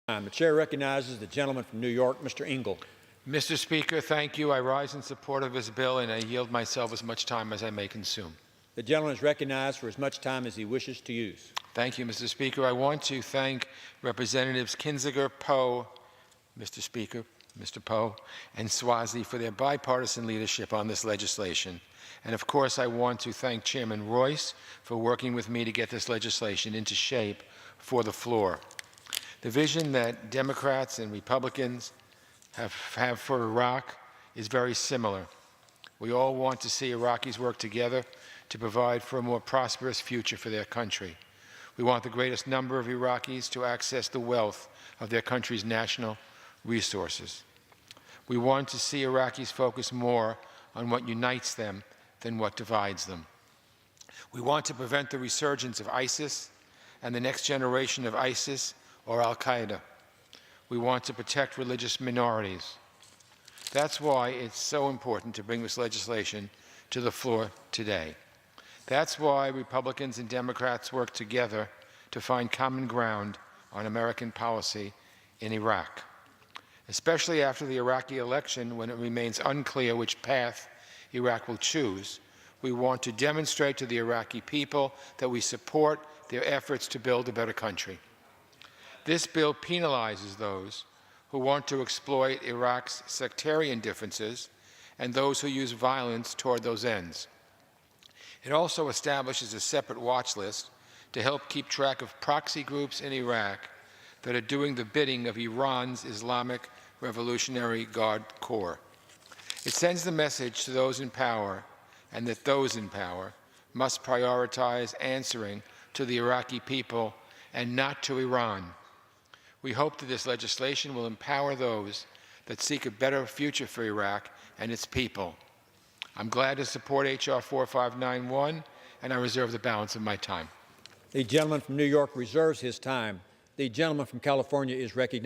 The chair recognizes the gentleman from New York, Mr. Engel. Mr. Speaker, thank you. I rise in support of this bill, and I yield myself as much time as I may consume. The gentleman is recognized for as much time as he wishes to use. Thank you, Mr. Speaker. I want to thank Representatives Kinzinger, Poe, Mr. Speaker, Mr. Poe, and Swazi for their bipartisan leadership on this legislation. And of course, I want to thank Chairman Royce for working with me to get this legislation into shape for the floor. The vision that Democrats and Republicans have for Iraq is very similar. We all want to see Iraqis work together to provide for a more prosperous future for their country. We want the greatest number of Iraqis to access the wealth of their country's national resources. We want to see Iraqis focus more on what unites them than what divides them. We want to prevent the resurgence of ISIS and the next generation of ISIS or Al-Qaeda. We want to protect religious minorities. That's why it's so important to bring this legislation to the floor today. That's why Republicans and Democrats work together to find common ground on American policy in Iraq, especially after the Iraqi election, when it remains unclear which path Iraq will choose. We want to demonstrate to the Iraqi people that we support their efforts to build a better country. This bill penalizes those who want to exploit Iraq's sectarian differences and those who use violence toward those ends. It also establishes a separate watch list to help keep track of proxy groups in Iraq that are doing the bidding of Iran's Islamic Revolutionary Guard Corps. It sends the message to those in power, and that those in power must prioritize answering to the Iraqi people and not to Iran. We hope that this legislation will empower those that seek a better future for Iraq and its people. I'm glad to support H.R. 4591, and I reserve the balance of my time. The gentleman from New York reserves his time. The gentleman from California is recognized.